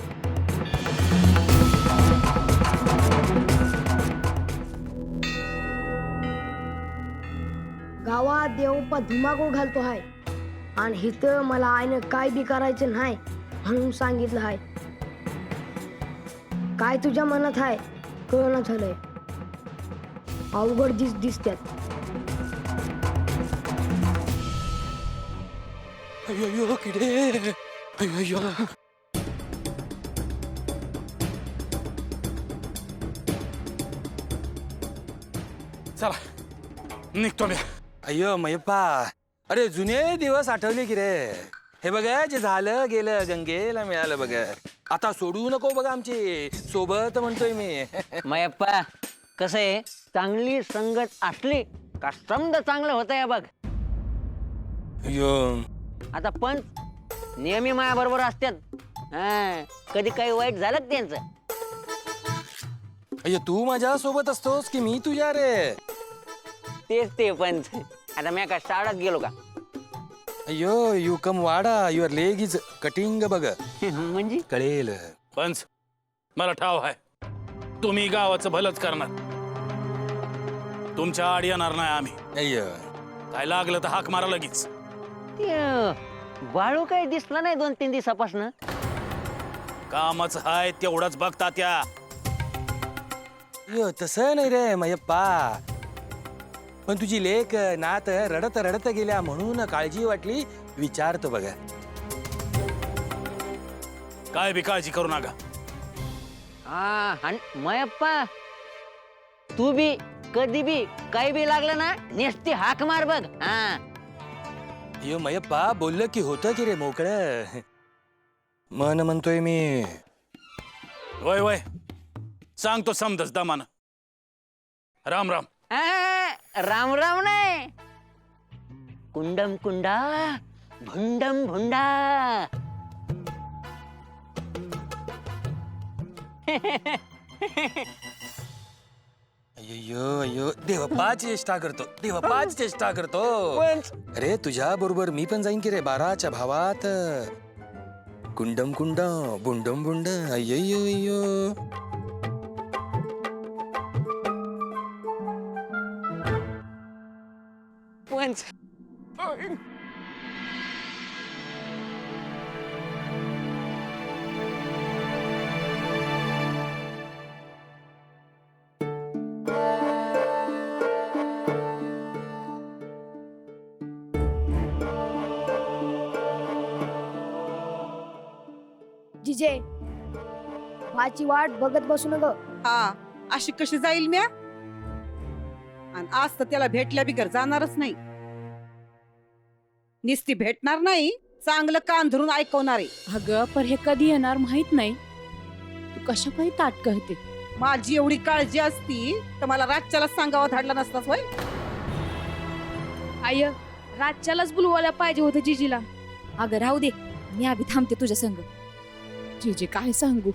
गावात देवप्पा धुमाकूळ घालतो हाय आणि इथं मला आईनं काय बी करायचं नाही म्हणून सांगितलं हाय. काय तुझ्या मनात आहे कळना झालंय. अवघड दिसत्यात. अय्यो किडे अय्यो. चला निघतो मी. अय्यो मयप्पा, अरे जुने दिवस आठवले की रे. हे बघ जे झालं गेलं गंगेला मिळालं बघ. आता सोडू नको बघ आमची सोबत म्हणतोय मी. मयप्पा कसं आहे, चांगली संगत असली का समद चांगलं होतं या बघ. अय्यो आता पण नेहमी माया बरोबर असतात. हा, कधी काही वाईट झालं का त्यांचं? अय्यो तू माझ्या सोबत असतोस की मी तुझ्या रे? तेच ते पण. आता मी काय शाळेत गेलो का? अय्यो you come Wada your leg is cutting बघ. म्हणजे कळेल. पंच मला ठाव आहे, तुम्ही गावाचं भलंच करणार. तुमच्या आड येणार नाही आम्ही. अय्यो काय लागलं तर हाक मारा लगेच. ते बाळू काही दिसला नाही 2-3 दिवसापासून. कामच हाय तेवढंच बघता त्या. अय्यो तसं नाही रे मयप्पा, पण तुझी लेक नात रडत रडत गेल्या म्हणून काळजी वाटली विचारतो बघ. काय बी काळजी करू नका. हा, आणि मयप्पा तू बी कधी बी काही बी लागलं ना नेसती हाक मार बघ. हा अय्यो मयप्पा बोललं की होतं की रे मोकळं. मन म्हणतोय मी. वय वय सांगतो समजच दमान. राम राम. राम राम नाही, कुंडम कुंडा भुंडम भुंडा. अय्यो अय्यो देवप्पाची चेष्टा करतो, देवप्पाची चेष्टा करतो. अरे तुझ्या बरोबर मी पण जाईन की रे 12च्या भावात. कुंडम कुंड बुंडम बुंड. अय्यो अय्यो. पंच जिजे माझी वाट बघत बसू नका. हा, अशी कशी जाईल म्या? आणि आज तर त्याला भेटल्या बिगर जाणारच नाही. निस्ती भेटणार नाही, चांगलं कान धरून ऐकवणार आहे. अगं पण हे कधी येणार माहित नाही. तू कशा काही ताट करते. माझी एवढी काळजी असती तर मला रातच्याला सांगावं धाडला नसतास होय. आय रातच्यालाच बोलवायला पाहिजे होतं जिजीला. अगं राहू दे, मी आधी थांबते तुझ्या संग. जे काय सांगू.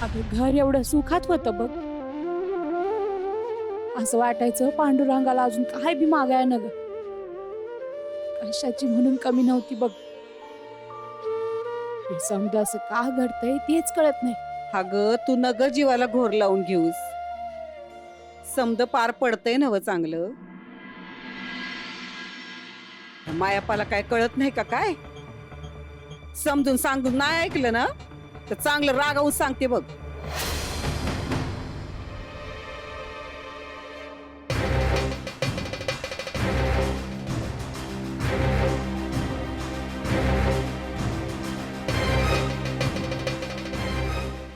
अगं घर एवढं सुखात होतं बघ. असं वाटायचं पांडुरंगाला अजून काय बी मागाय न ग. कशाची म्हणून कमी नव्हती बघ. हे समजा असं का घडतंय तेच कळत नाही. अगं तू नग जीवाला घोर लावून घेऊस. समद पार पडतंय नव चांगलं. मायापाला काय कळत नाही का काय? समजून सांगून नाही ऐकलं ना तर चांगलं रागावून सांगते बघ.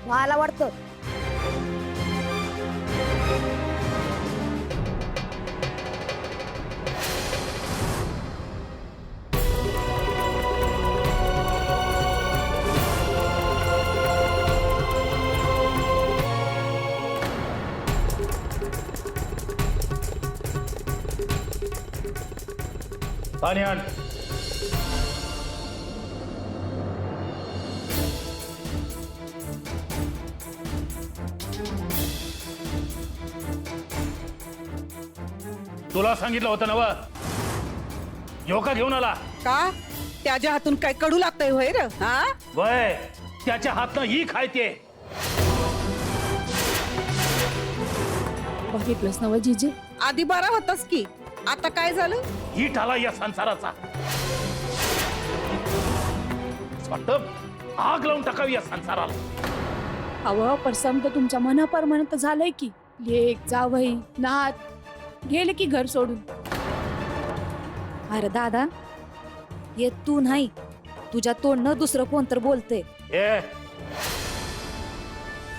मला वाटतं पाणी आण. तुला सांगितलं होतं ना वा, योका घेऊन आला का त्याच्या हातून काय कडू लागतंय होय र हा वय त्याच्या हातनं ही खायते. बघितलंस ना जिजे, आधी बरा होतास की आता काय झालं? ही ठाला या संसाराचा. वाटतं आग लावून टाकावी या संसाराला. अव परसम तर तुमच्या मनाप्रमाणे तर झालंय की. लेक जावई नात गेले की घर सोडून. अरे दादा, ये तू नाही, तुझ्या तोंडनं दुसरं कोण तर बोलते. ए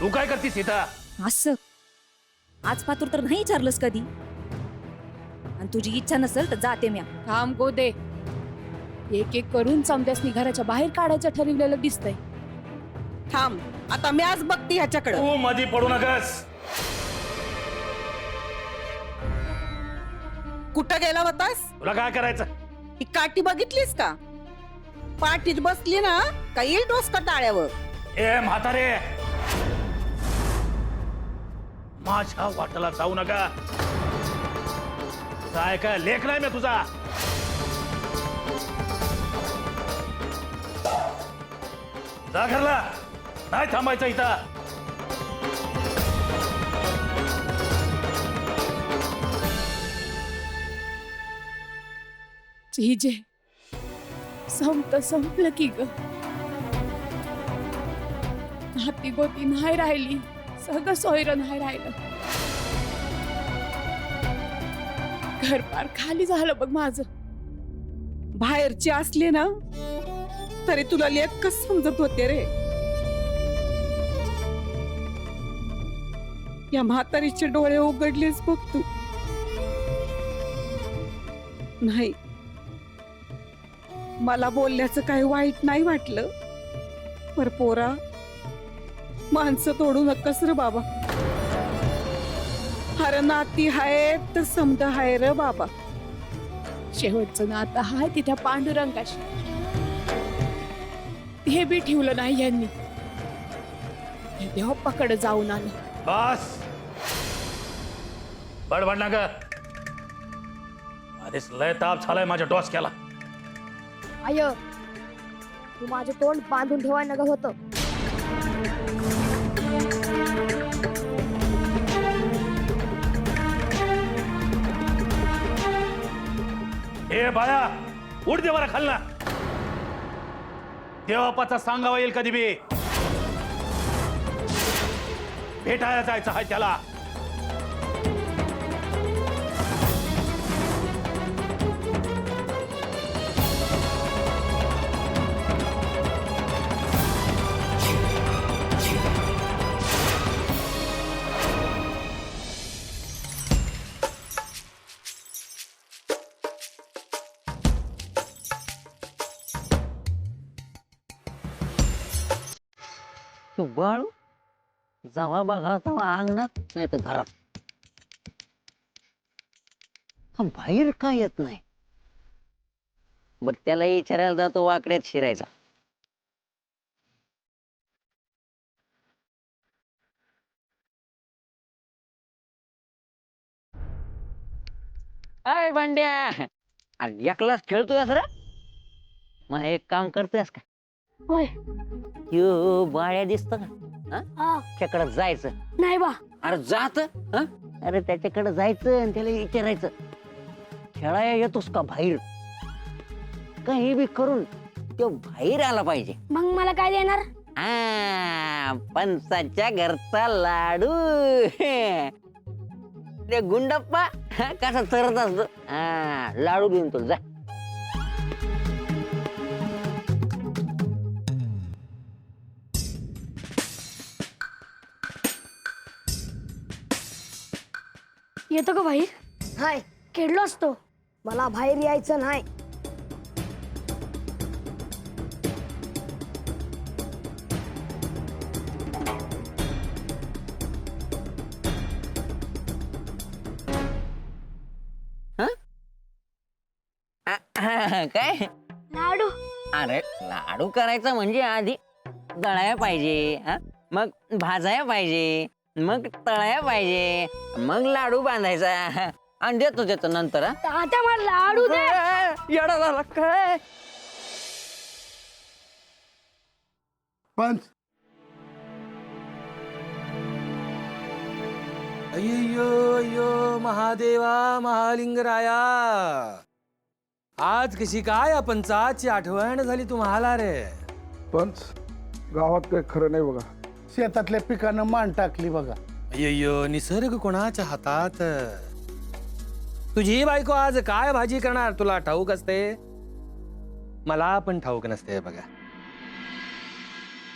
तू काय करतीस इथं? असं आज पातूर तर नाही विचारलंस कधी. आणि तुझी इच्छा नसेल तर जाते म्या. थांब गोदे, एक एक करून समद्यासनी घराच्या बाहेर काढायचं ठरवलेलं दिसतंय. थांब आता मी आज बघते ह्याच्याकडे. तू मध्ये पडू नकस. कुठं गेला होतास? तुला काय करायचं? ही काठी बघितलीस का? पाठीत बसली ना का येईल डोसका टाळ्यावर. ए म्हातारे, माझ्या वाटेला जाऊ नका. काय काय लेख नाही मी तुझा. जा घरला, नाही थांबायचं इथं. जिजे संपलं की ग. हाती गोती नाही राहिली, सगळं सोयरं नाही राहिलं. घर पार खाली झालं बघ माझं. बाहेरची असली ना तरी तुला लेख कस समजत होते रे. या म्हातारीचे डोळे उघडलेच बघ तू. नाही, मला बोलल्याचं काही वाईट नाही वाटलं, पर पोरा माणसं तोडू नकस रे बाबा. हर नाती हाय तर समद हाय रे बाबा. शेवटचं नातं हाय तिथ्या पांडुरंगाशी, हे बी ठेवलं नाही यांनी. देवप्पाकडे जाऊन आलं. बस बडबड ना ग. आधीच लय ताप झालाय माझ्या डोसक्याला. आय, तू माझं तोंड बांधून ठेवाय नका होतं. ए बाया, उठ दे बरा खालना. देवापाचा सांगावा येईल कधी बी. भेटायला जायचं आहे त्याला. तू बाळू जावा बघा तेव्हा अंगणात नाही तर घरात. हा बाहेर का येत नाही? बर त्याला विचारायला जातो वाकड्यात शिरायचा. अय भांड्या, अरे एकलाच खेळतोय रे? मग एक काम करतोयस का? होय. यो बाळ्या दिसत का? त्याच्याकडे जायचं. नाही बा. अरे जात. अरे त्याच्याकडे जायचं आणि त्याला विचारायचं, खेळाया येतोस का बाहेर? काही बी करून तो बाहेर आला पाहिजे. मग मला काय देणार? पंचाच्या घरचा लाडू. ते गुंडप्पा कसा चरत असतो, लाडू घेऊन तो जा. येतो का बाहेर? नाही, खेळलो असतो. मला बाहेर यायचं नाही. काय लाडू? अरे लाडू करायचा म्हणजे आधी दळाया पाहिजे, मग भाजाया पाहिजे, मग तळाया पाहिजे, मग लाडू बांधायचा. आणि देतो नंतर. तात्या मला लाडू दे. येडा झाला काय? पंच अय्यो अय्यो महादेवा महालिंगराया, आज कशी काय या पंचाची आठवण झाली तुम्हाला रे? पंच गावात काही खरं नाही बघा. शेतातल्या पिकानं मान टाकली बघा. अय्यो निसर्ग कोणाच्या हातात. तुझी बायको आज काय भाजी करणार तुला ठाऊक असते? मला पण ठाऊक नसते बघा.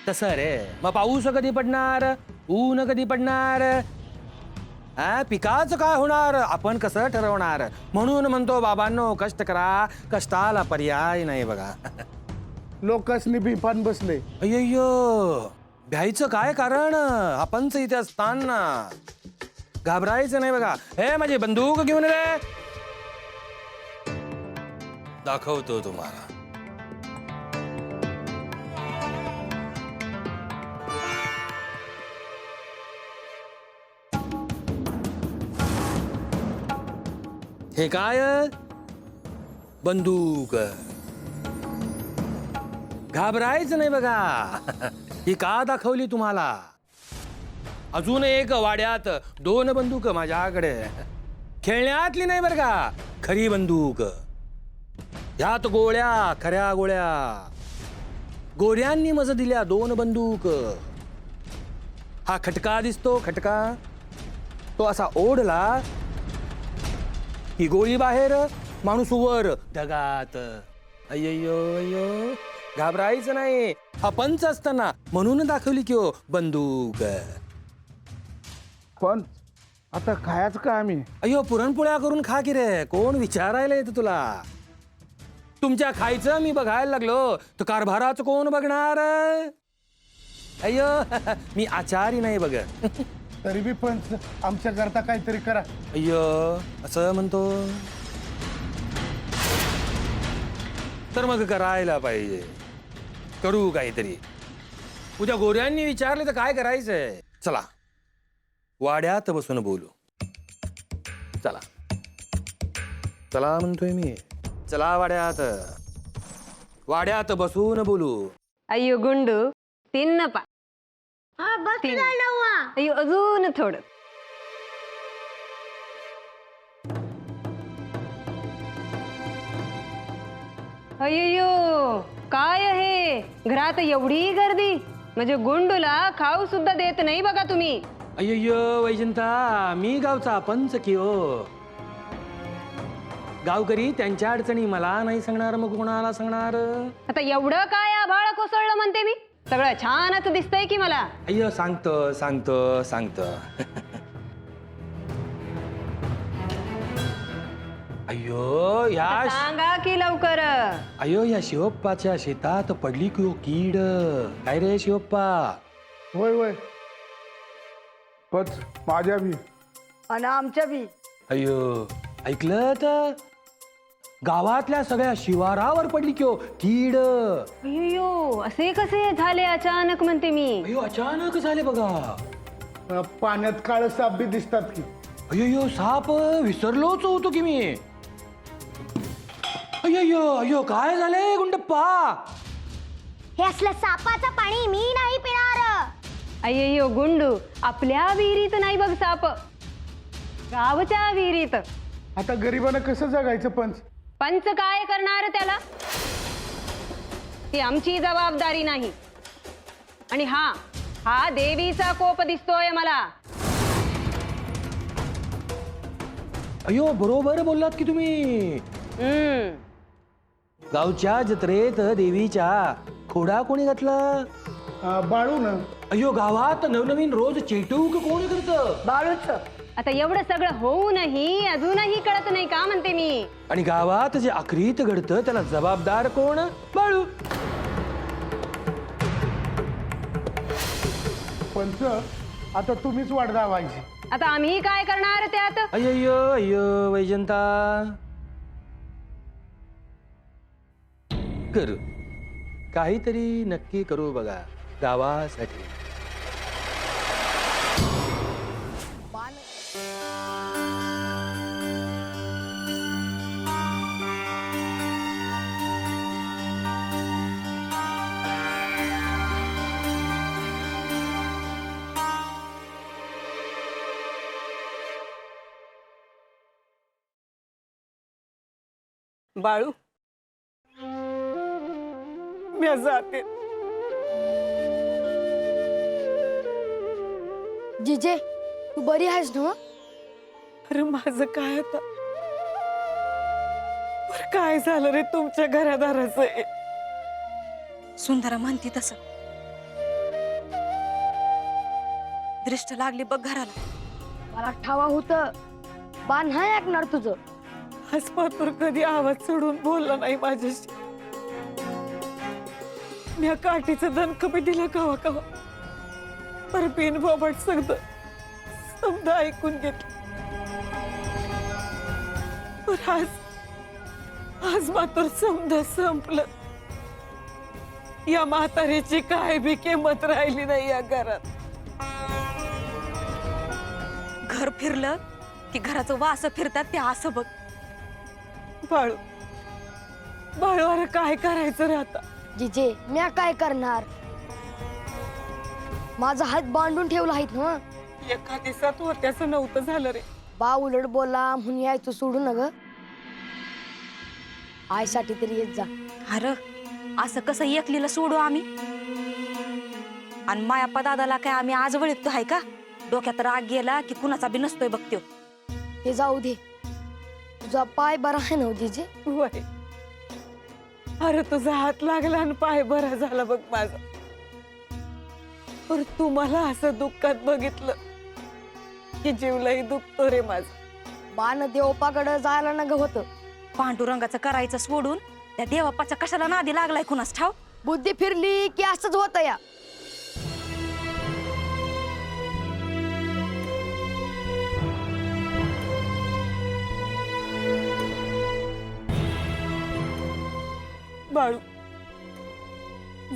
तसं रे, मग पाऊस कधी पडणार, ऊन कधी पडणार, पिकाचं काय होणार आपण कसं ठरवणार? म्हणून म्हणतो बाबांनो, कष्ट करा, कष्टाला पर्याय नाही बघा. लोकांनी बिपान बसले. अय्यो भ्यायचं काय कारण? आपणच इथे असताना घाबरायचं नाही बघा. हे माझी बंदूक घेऊन रे, दाखवतो तुम्हाला. हे काय? बंदूक. घाबरायचं नाही बघा. ही का दाखवली तुम्हाला? अजून एक वाड्यात 2 बंदूक माझ्याकडे. खेळण्यातली नाही बरं का, खरी बंदूक. ह्यात गोळ्या, खऱ्या गोळ्या. गोऱ्यांनी मज दिल्या 2 बंदूक. हा खटका दिसतो, खटका तो असा ओढला ही गोळी बाहेर, माणूस वर ढगात. अय्यो अय्यो घाबरायचं नाही. हा पंच असताना म्हणून दाखवली की हो बंदूक. पण आता खायचं का आम्ही? अय्यो पुरणपोळ्या करून खा की रे, कोण विचारायला येतं तुला? तुमच्या खायचं मी बघायला लागलो तर कारभाराचं कोण बघणार? अय्यो मी आचारी नाही बघ. तरी बी पंच आमच्या करता काहीतरी करा. अय्यो असं म्हणतो तर मग करायला पाहिजे. करू काहीतरी. उद्या गोऱ्यांनी विचारले तर काय करायचंय? चला वाड्यात बसून बोलू. चला चला म्हणतोय मी. चला वाड्यात, वाड्यात बसून बोलू. अय्यो गुंडू 3 न पा. अय्यो अजून थोडं. अय्यो काय आहे घरात एवढी गर्दी? म्हणजे गुंडूला खाऊ सुद्धा देत नाही बघा तुम्ही. अय्यो वैजंता, मी गावचा पंच की हो. गावकरी त्यांच्या अडचणी मला नाही सांगणार मग कोणाला सांगणार? आता एवढं काय आभाळ कोसळलं म्हणते मी. सगळं छानच दिसतंय की मला. अय्यो सांगतो सांगतो सांगतो. अय्यो या सांगा की लवकर. अय्यो या शिवप्पाच्या शेतात पडली की हो कीड. काय रे शिवप्पा? होय होय पंच, माझ्या बी आणि आमच्या बी. अय्यो ऐकलं तर गावातल्या सगळ्या शिवारावर पडली की हो कीड. अय्यो असे कसे झाले अचानक म्हणते मी. अय्यो अचानक झाले बघा. पाण्यात काळ साप बी दिसतात की. अय्यो साप विसरलोच होतो की मी. अय्यो अय्यो काय झालंय गुंडप्पा? हे असलं सापाचं पाणी मी नाही पिणार. अय्यो गुंडू आपल्या विहिरीत नाही बघ साप, गावच्या विहिरीत. आता गरिबांना कसं जगायचं पंच? पंच काय करणार त्याला? ती आमची जबाबदारी नाही. आणि हा देवीचा कोप दिसतोय मला. अय्यो बरोबर बोललात की तुम्ही. गावच्या जत्रेत देवीच्या खोडा कोणी घातला? बाळू ना. अय्यो गावात नवनवीन रोज चेटूक कोण करत? बाळूच. आता एवढं सगळं होऊनही अजूनही कळत नाही का म्हणते मी. आणि गावात जे अक्रीत घडतं त्याला जबाबदार कोण? बाळू. पंच आता तुम्हीच वाट दावायची. आता आम्ही काय करणार त्यात? अय्यो अय्यो वैजंता, करू काहीतरी नक्की करू बघा गावासाठी. बाळू मी जाते. जिजे तू बरी आहेस ना? अरे माझं काय आता काय झालं रे तुमच्या घरादाराचं? सुंदरा म्हणती तसं. दृष्ट लागली बघ घराला. मला ठावा होत बा नाही ऐकणार तुझं. आज पातूर कधी आवाज सोडून बोलला नाही माझ्याशी. मी काठीचं दणक बी दिलं कवा कवा, पर बिन बोबट सगळं समजा ऐकून घेतलं. पर आज मात्र समजा संपलं. या म्हातारीची काय बी किंमत राहिली नाही या घरात. घर फिरलं की घराचं वास फिरतात ते असं बघ. बाळू बाळू अरे काय करायचं रे आता? जिजे म्या काय करणार? माझा हात बांधून ठेवला आहेत ना. एका दिवसात होत्याचं नव्हतं झालं रे. बा उलट बोला म्हणून यायचं सोडू न ग. आईसाठी तरी येत जा. अरे असं कसं एकलीला सोडू आम्ही? आणि मायाप्पा दादाला काय आम्ही आज वळतो आहे का? डोक्यात राग गेला की कुणाचा बी नसतोय बघतो. ते जाऊ दे. तुझा पाय बरा आहे ना जिजे? वय अरे तुझा हात लागला आणि पाय बरा झाला बघ माझा. पर तू मला असं दुःखात बघितलं की जीवलाही दुखतो रे माझं. बाण देवपाकडे जायला न ग होत. पांडुरंगाचं करायचं सोडून त्या देवापाच्या कशाला नादी लागलाय कुणास ठाव? बुद्धी फिरली की असंच होत या. बाळू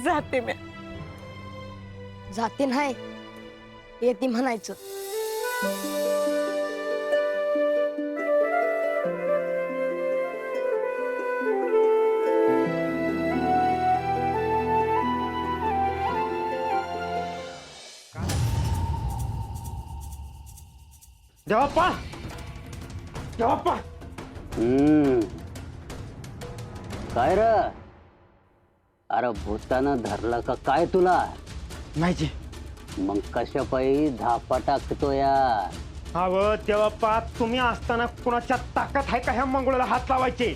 जाते मी. जाते नाही येते म्हणायचं. देवाप्पा देवाप्पा. काय र? अरे भूतानं धरलं का काय तुला? नाही. मग कशा पायी धापा टाकतो या? अव देवाप्पा तुम्ही असताना कुणाच्या ताकद आहे का ह्या मंगळाला हात लावायचे?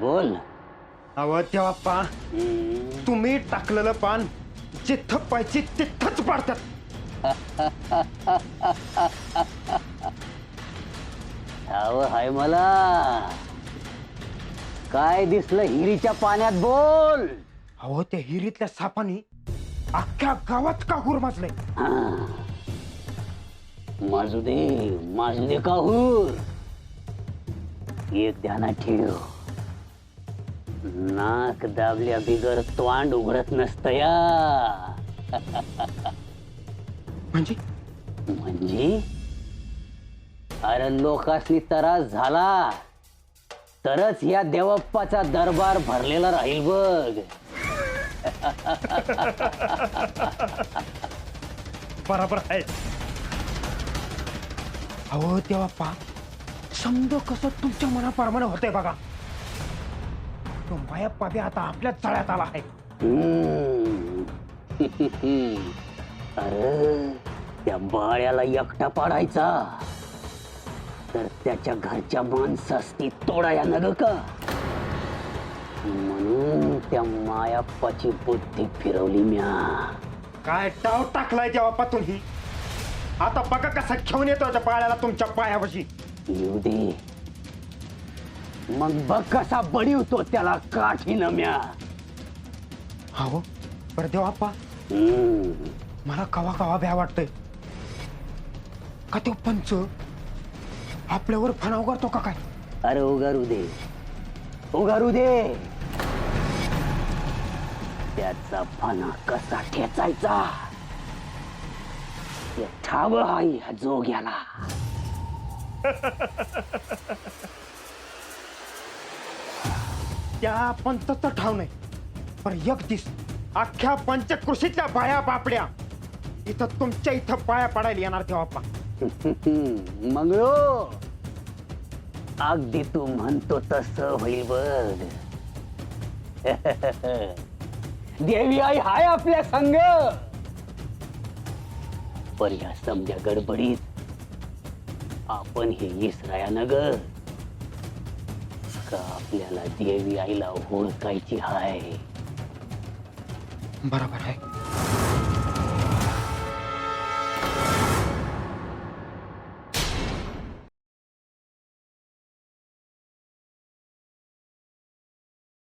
बोल. अव देवाप्पा तुम्ही टाकलेलं पान जिथं पाहिजे तिथंच पाडतात. ठाव हाय मला. काय दिसलं हिरीच्या पाण्यात? बोल. अहो त्या हिरीतल्या सापानी अख्ख्या गावात काहूर माजलंय. माजू दे काहूर. एक ध्यानात ठेव, नाक दाबल्या बिगर तोंड उघडत नसतं या. म्हणजे अरे लोकांनी त्रास झाला तरच या देवप्पाचा दरबार भरलेला राहील बघ. बरोबर आहे. अहो देवाप्पा समजा कसं तुमच्या मनाप्रमाणे होतंय बघा. तो मायाप्पा बी आता आपल्याच जाळ्यात आला आहे. अरे त्या बाळ्याला एकटा पाडायचा तर त्याच्या घरच्या माणसास ती तोडाया नग का? म्हणून त्या मायाप्पाची बुद्धी फिरवली म्या. काय टाव टाकलाय देवाप्पा तुम्ही? आता बघा कसा घेऊन येतो त्या बाळ्याला तुमच्या पायापाशी. येऊ दे मग बघ कसा बळीवतो त्याला काठीनं म्या. हो बरं देवाप्पा मला कवा कवा भ्या वाटतंय का तो पंच आपल्यावर फनाव करतो का काय? अरे उगारू दे. त्याचा फणा कसा ठेचायचा ते ठाव हाय ह्या जोग्याला. त्या पंचाचं ठाव नाही पण एक दिस अख्ख्या पंचकृषीतल्या बाया बापड्या इथं तुमच्या इथं पाया पडायला येणार देवाप्पा. मंगळो अगदी तू म्हणतो तसं होईल बघ. देवी आई हाय आपल्या संग. पर या समजा गडबडीत आपण हे इसरायानं ग का आपल्याला देवी आईला ओळखायची हाय. बरोबर आहे.